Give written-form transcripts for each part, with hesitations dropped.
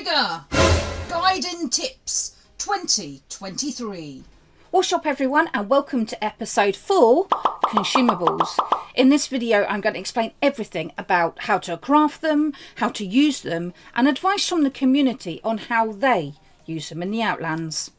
Vigor Guiding Tips 2023. What's up everyone, and welcome to episode 4, Consumables. In this video I'm going to explain everything about how to craft them, how to use them, and advice from the community on how they use them in the Outlands.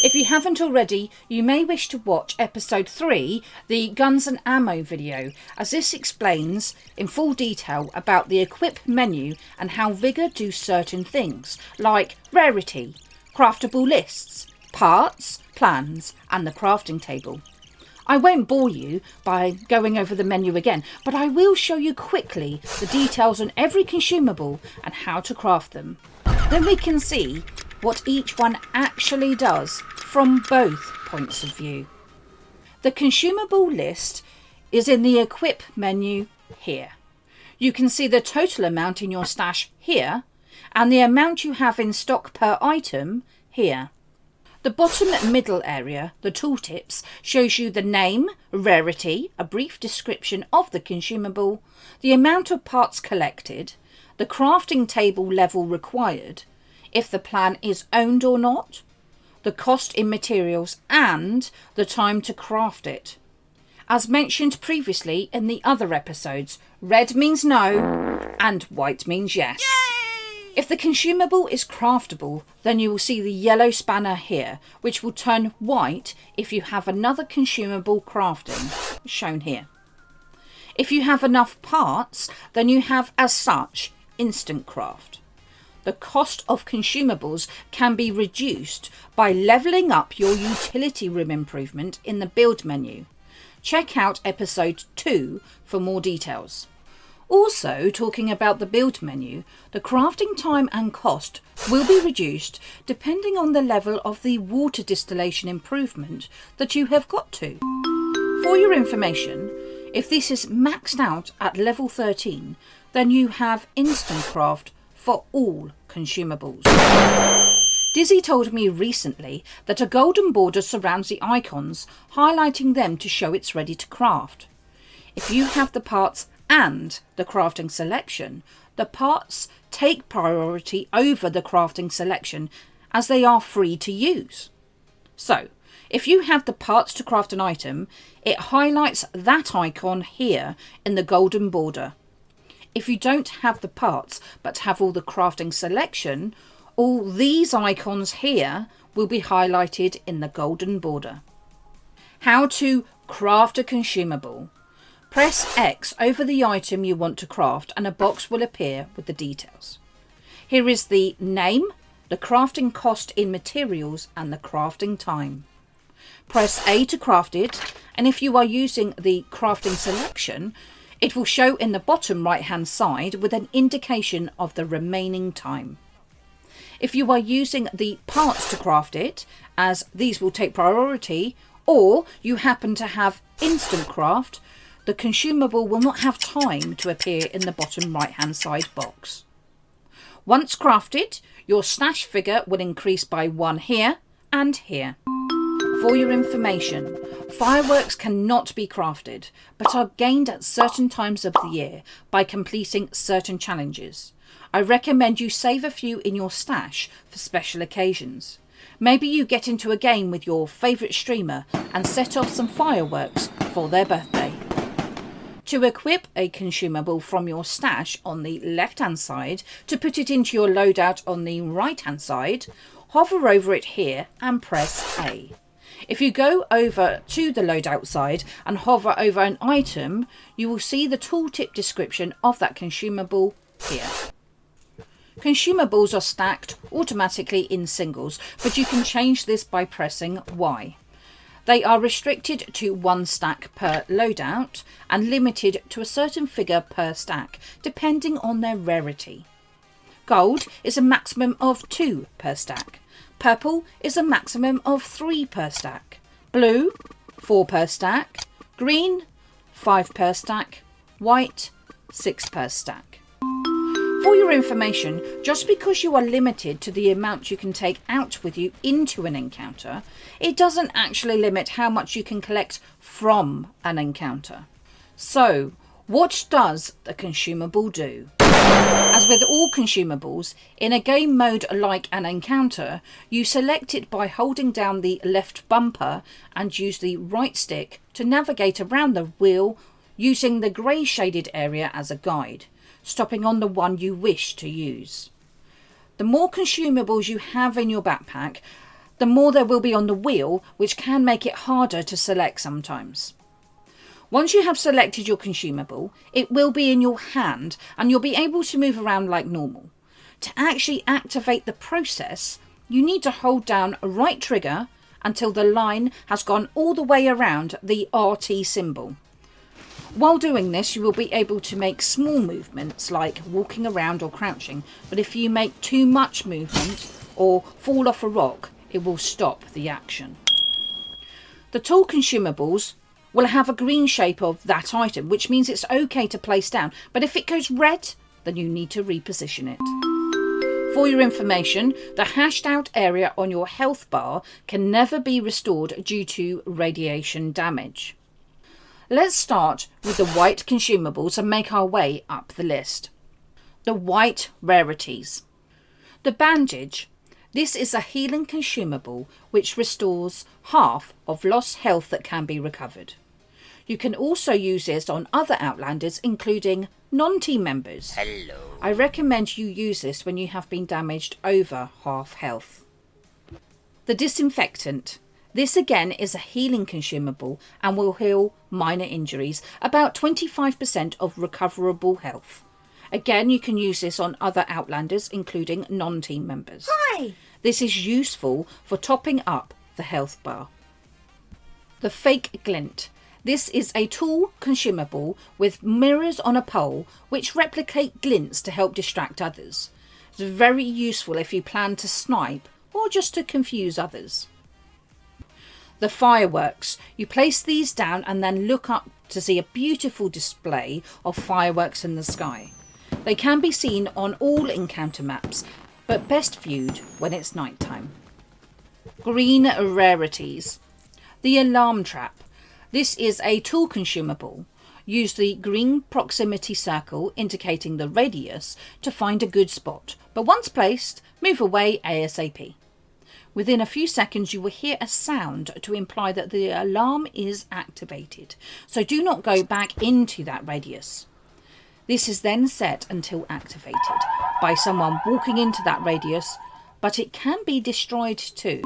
If you haven't already, you may wish to watch episode 3, the guns and ammo video, as this explains in full detail about the equip menu and how Vigor do certain things like rarity, craftable lists, parts, plans and the crafting table. I won't bore you by going over the menu again, but I will show you quickly the details on every consumable and how to craft them. Then we can see what each one actually does from both points of view. The consumable list is in the equip menu here. You can see the total amount in your stash here and the amount you have in stock per item here. The bottom middle area, the tooltips, shows you the name, rarity, a brief description of the consumable, the amount of parts collected, the crafting table level required, if the plan is owned or not, the cost in materials and the time to craft it. As mentioned previously in the other episodes, red means no and white means yes. Yay! If the consumable is craftable, then you will see the yellow spanner here, which will turn white if you have another consumable crafting, shown here. If you have enough parts, then you have as such instant craft. The cost of consumables can be reduced by levelling up your utility room improvement in the build menu. Check out episode 2 for more details. Also, talking about the build menu, the crafting time and cost will be reduced depending on the level of the water distillation improvement that you have got to. For your information, if this is maxed out at level 13, then you have instant craft for all consumables. Dizzy told me recently that a golden border surrounds the icons, highlighting them to show it's ready to craft. If you have the parts and the crafting selection, the parts take priority over the crafting selection as they are free to use. So, if you have the parts to craft an item, it highlights that icon here in the golden border. If you don't have the parts but have all the crafting selection, all these icons here will be highlighted in the golden border. How to craft a consumable. Press X over the item you want to craft and a box will appear with the details. Here is the name, the crafting cost in materials and the crafting time. Press A to craft it, and if you are using the crafting selection, it will show in the bottom right hand side with an indication of the remaining time. If you are using the parts to craft it, as these will take priority, or you happen to have instant craft, the consumable will not have time to appear in the bottom right hand side box. Once crafted, your stash figure will increase by 1 here and here. For your information, fireworks cannot be crafted, but are gained at certain times of the year by completing certain challenges. I recommend you save a few in your stash for special occasions. Maybe you get into a game with your favourite streamer and set off some fireworks for their birthday. To equip a consumable from your stash on the left hand side to put it into your loadout on the right hand side, hover over it here and press A. If you go over to the loadout side and hover over an item, you will see the tooltip description of that consumable here. Consumables are stacked automatically in singles, but you can change this by pressing Y. They are restricted to 1 stack per loadout and limited to a certain figure per stack, depending on their rarity. Gold is a maximum of 2 per stack. Purple is a maximum of 3 per stack. Blue, 4 per stack. Green, 5 per stack. White, 6 per stack. For your information, just because you are limited to the amount you can take out with you into an encounter, it doesn't actually limit how much you can collect from an encounter. So, what does the consumable do? As with all consumables, in a game mode like an encounter, you select it by holding down the left bumper and use the right stick to navigate around the wheel using the grey shaded area as a guide, stopping on the one you wish to use. The more consumables you have in your backpack, the more there will be on the wheel, which can make it harder to select sometimes. Once you have selected your consumable, it will be in your hand and you'll be able to move around like normal. To actually activate the process, you need to hold down a right trigger until the line has gone all the way around the RT symbol. While doing this, you will be able to make small movements like walking around or crouching, but if you make too much movement or fall off a rock, it will stop the action. The tool consumables will have a green shape of that item, which means it's okay to place down, but if it goes red, then you need to reposition it. For your information, the hashed out area on your health bar can never be restored due to radiation damage. Let's start with the white consumables and make our way up the list. The white rarities. The Bandage. This is a healing consumable which restores half of lost health that can be recovered. You can also use this on other Outlanders, including non-team members. Hello. I recommend you use this when you have been damaged over half health. The Disinfectant. This again is a healing consumable and will heal minor injuries, about 25% of recoverable health. Again, you can use this on other Outlanders, including non-team members. Hi. This is useful for topping up the health bar. The Fake Glint. This is a tool consumable with mirrors on a pole which replicate glints to help distract others. It's very useful if you plan to snipe or just to confuse others. The Fireworks. You place these down and then look up to see a beautiful display of fireworks in the sky. They can be seen on all encounter maps, but best viewed when it's night time. Green Rarities. The Alarm Trap. This is a tool consumable. Use the green proximity circle indicating the radius to find a good spot, but once placed, move away ASAP. Within a few seconds you will hear a sound to imply that the alarm is activated, so do not go back into that radius. This is then set until activated by someone walking into that radius, but it can be destroyed too.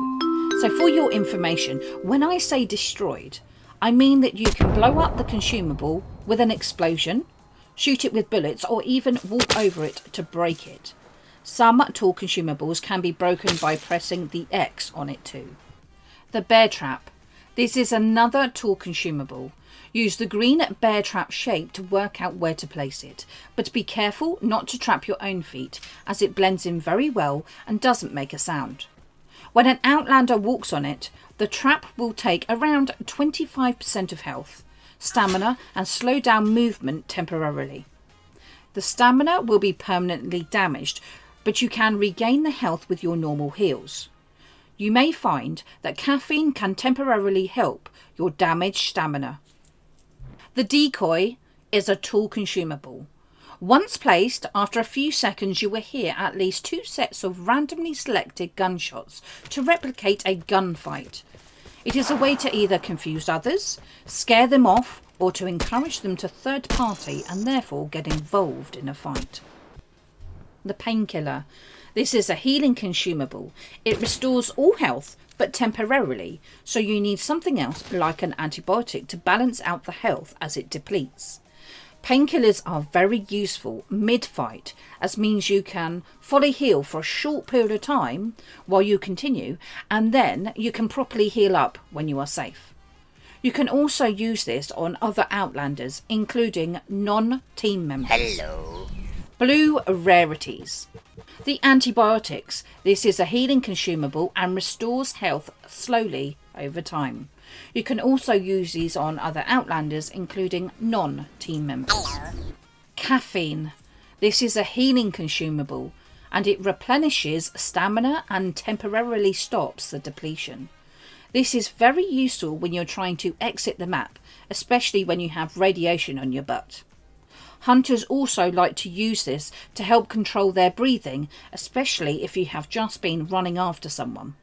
So for your information, when I say destroyed, I mean that you can blow up the consumable with an explosion, shoot it with bullets, or even walk over it to break it. Some tool consumables can be broken by pressing the X on it too. The Bear Trap. This is another tool consumable. Use the green bear trap shape to work out where to place it, but be careful not to trap your own feet as it blends in very well and doesn't make a sound. When an Outlander walks on it, the trap will take around 25% of health, stamina and slow down movement temporarily. The stamina will be permanently damaged, but you can regain the health with your normal heals. You may find that caffeine can temporarily help your damaged stamina. The Decoy is a tool consumable. Once placed, after a few seconds you will hear at least 2 sets of randomly selected gunshots to replicate a gunfight. It is a way to either confuse others, scare them off, or to encourage them to third party and therefore get involved in a fight. The Painkiller. This is a healing consumable. It restores all health, but temporarily, so you need something else like an antibiotic to balance out the health as it depletes. Painkillers are very useful mid-fight, as means you can fully heal for a short period of time while you continue, and then you can properly heal up when you are safe. You can also use this on other Outlanders, including non-team members. Hello. Blue Rarities. The Antibiotics. This is a healing consumable and restores health slowly over time. You can also use these on other Outlanders, including non-team members. Caffeine. This is a healing consumable and it replenishes stamina and temporarily stops the depletion. This is very useful when you're trying to exit the map, especially when you have radiation on your butt. Hunters also like to use this to help control their breathing, especially if you have just been running after someone.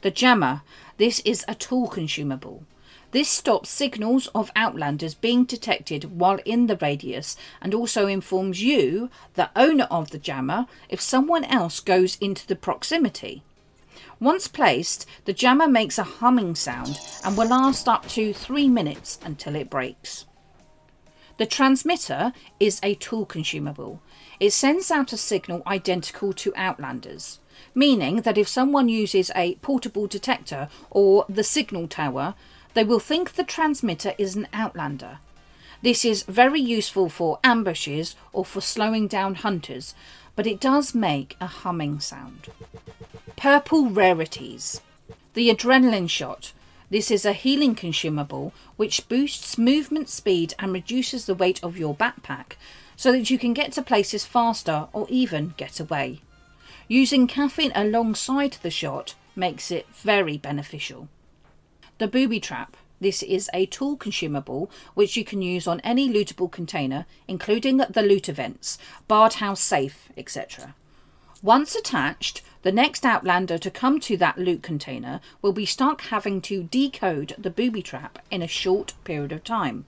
The jammer. This is a tool consumable. This stops signals of outlanders being detected while in the radius and also informs you, the owner of the jammer, if someone else goes into the proximity. Once placed, the jammer makes a humming sound and will last up to 3 minutes until it breaks. The transmitter is a tool consumable. It sends out a signal identical to outlanders, meaning that if someone uses a portable detector or the signal tower, they will think the transmitter is an outlander. This is very useful for ambushes or for slowing down hunters, but it does make a humming sound. Purple rarities. The adrenaline shot. This is a healing consumable which boosts movement speed and reduces the weight of your backpack so that you can get to places faster or even get away. Using caffeine alongside the shot makes it very beneficial. The Booby Trap. This is a tool consumable which you can use on any lootable container, including the loot events, barred house safe, etc. Once attached, the next outlander to come to that loot container will be stuck having to decode the Booby Trap in a short period of time.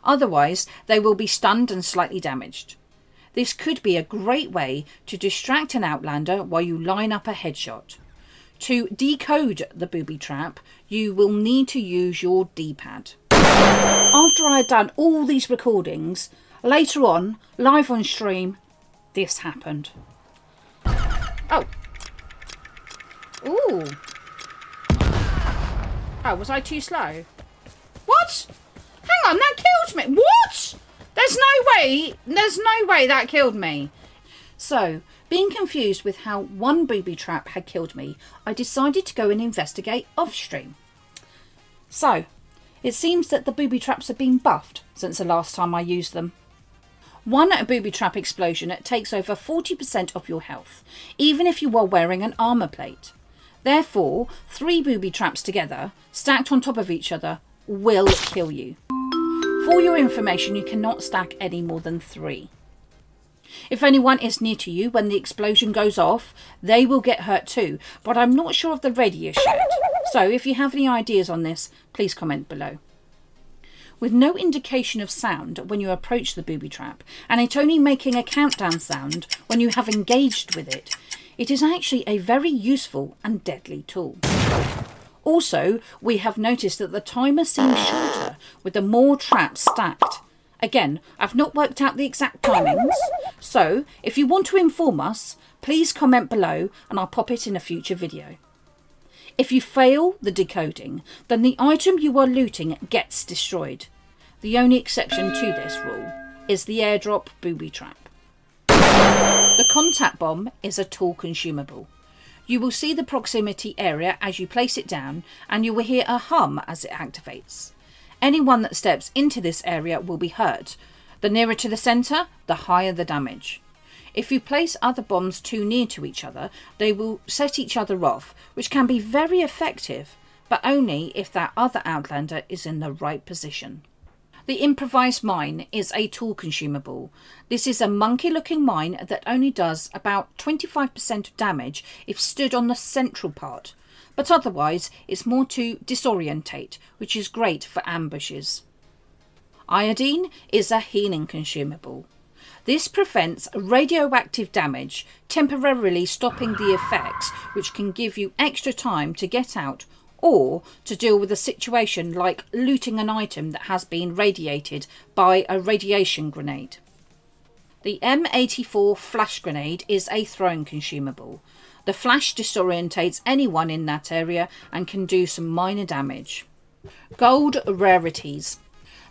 Otherwise, they will be stunned and slightly damaged. This could be a great way to distract an outlander while you line up a headshot. To decode the Booby Trap, you will need to use your D-pad. After I had done all these recordings, later on, live on stream, this happened. Oh. Ooh. Oh, was I too slow? What? Hang on, that killed me. What? There's no way that killed me. So, being confused with how one booby trap had killed me, I decided to go and investigate off-stream. So, it seems that the booby traps have been buffed since the last time I used them. One booby trap explosion takes over 40% of your health, even if you are wearing an armour plate. Therefore, 3 booby traps together, stacked on top of each other, will kill you. For your information, you cannot stack any more than 3. If anyone is near to you when the explosion goes off, they will get hurt too, but I'm not sure of the radius yet. So if you have any ideas on this, please comment below. With no indication of sound when you approach the booby trap, and it only making a countdown sound when you have engaged with it, it is actually a very useful and deadly tool. Also, we have noticed that the timer seems shorter with the more traps stacked. Again, I've not worked out the exact timings, so if you want to inform us, please comment below and I'll pop it in a future video. If you fail the decoding, then the item you are looting gets destroyed. The only exception to this rule is the airdrop booby trap. The contact bomb is a tool consumable. You will see the proximity area as you place it down and you will hear a hum as it activates. Anyone that steps into this area will be hurt. The nearer to the centre, the higher the damage. If you place other bombs too near to each other, they will set each other off, which can be very effective, but only if that other outlander is in the right position. The Improvised Mine is a tool consumable. This is a monkey-looking mine that only does about 25% of damage if stood on the central part, but otherwise it's more to disorientate, which is great for ambushes. Iodine is a healing consumable. This prevents radioactive damage, temporarily stopping the effects, which can give you extra time to get out or to deal with a situation like looting an item that has been radiated by a radiation grenade. The M84 flash grenade is a throwing consumable. The flash disorientates anyone in that area and can do some minor damage. Gold rarities.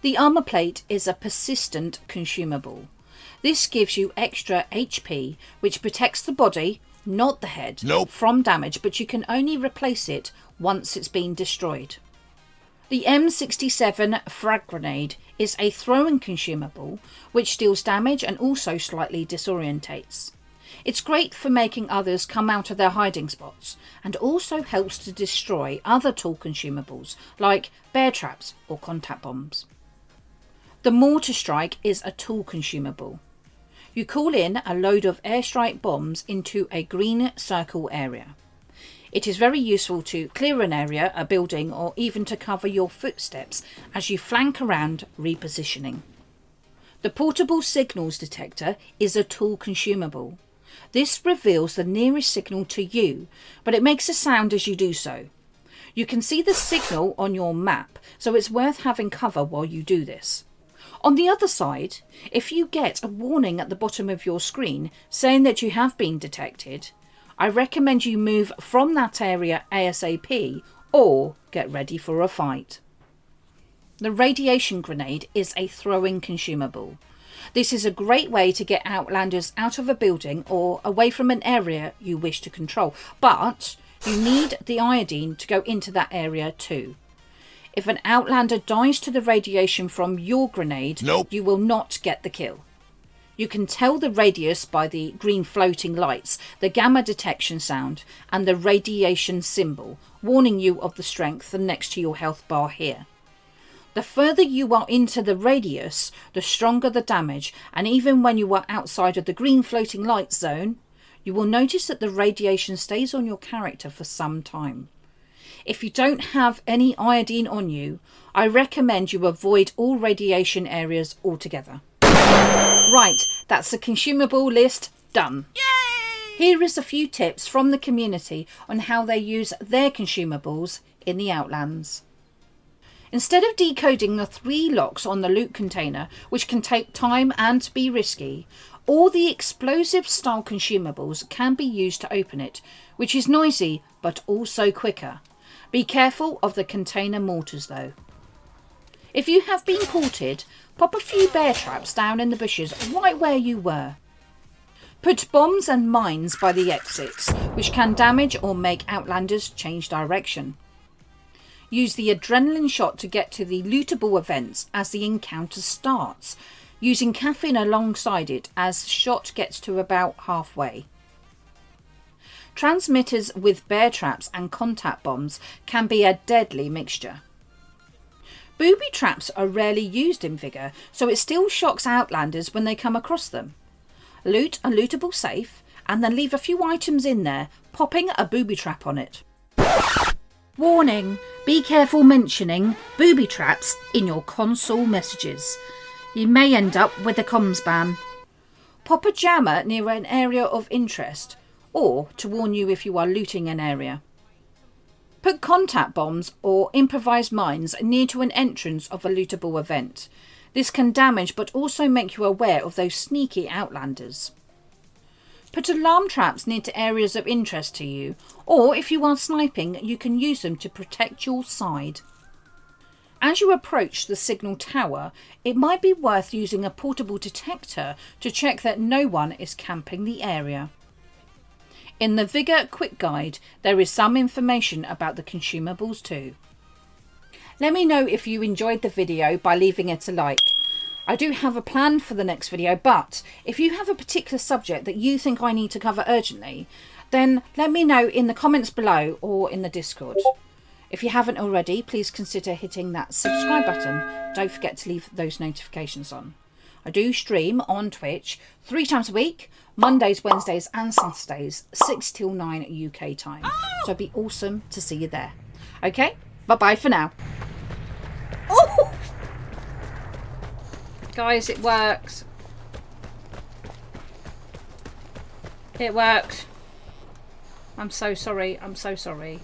The Armour Plate is a persistent consumable. This gives you extra HP, which protects the body, not the head, from damage, but you can only replace it once it's been destroyed. The M67 frag grenade is a throwing consumable, which deals damage and also slightly disorientates. It's great for making others come out of their hiding spots, and also helps to destroy other tool consumables like bear traps or contact bombs. The Mortar Strike is a tool consumable. You call in a load of airstrike bombs into a green circle area. It is very useful to clear an area, a building, or even to cover your footsteps as you flank around repositioning. The Portable Signals Detector is a tool consumable. This reveals the nearest signal to you, but it makes a sound as you do so. You can see the signal on your map, so it's worth having cover while you do this. On the other side, if you get a warning at the bottom of your screen saying that you have been detected, I recommend you move from that area ASAP or get ready for a fight. The radiation grenade is a throwing consumable. This is a great way to get Outlanders out of a building or away from an area you wish to control, but you need the iodine to go into that area too. If an Outlander dies to the radiation from your grenade, you will not get the kill. You can tell the radius by the green floating lights, the gamma detection sound, and the radiation symbol, warning you of the strength next to your health bar here. The further you are into the radius, the stronger the damage, and even when you are outside of the green floating light zone, you will notice that the radiation stays on your character for some time. If you don't have any iodine on you, I recommend you avoid all radiation areas altogether. Right, that's the consumable list done. Yay! Here is a few tips from the community on how they use their consumables in the Outlands. Instead of decoding the 3 locks on the loot container, which can take time and be risky, all the explosive style consumables can be used to open it, which is noisy but also quicker. Be careful of the container mortars though. If you have been ported, pop a few bear traps down in the bushes right where you were. Put bombs and mines by the exits, which can damage or make Outlanders change direction. Use the adrenaline shot to get to the lootable events as the encounter starts, using caffeine alongside it as the shot gets to about halfway. Transmitters with bear traps and contact bombs can be a deadly mixture. Booby traps are rarely used in Vigor, so it still shocks Outlanders when they come across them. Loot a lootable safe and then leave a few items in there, popping a booby trap on it. Warning! Be careful mentioning booby traps in your console messages. You may end up with a comms ban. Pop a jammer near an area of interest, or to warn you if you are looting an area. Put contact bombs or improvised mines near to an entrance of a lootable event. This can damage but also make you aware of those sneaky Outlanders. Put alarm traps near to areas of interest to you, or if you are sniping, you can use them to protect your side. As you approach the signal tower, it might be worth using a portable detector to check that no one is camping the area. In the Vigor Quick Guide, there is some information about the consumables too. Let me know if you enjoyed the video by leaving it a like. I do have a plan for the next video, but if you have a particular subject that you think I need to cover urgently, then let me know in the comments below or in the Discord. If you haven't already, please consider hitting that subscribe button. Don't forget to leave those notifications on. I do stream on Twitch 3 times a week, Mondays, Wednesdays and Saturdays, 6 till 9 UK time. So it'd be awesome to see you there. Okay, bye-bye for now. Oh! Guys, it works. It worked. I'm so sorry. I'm so sorry.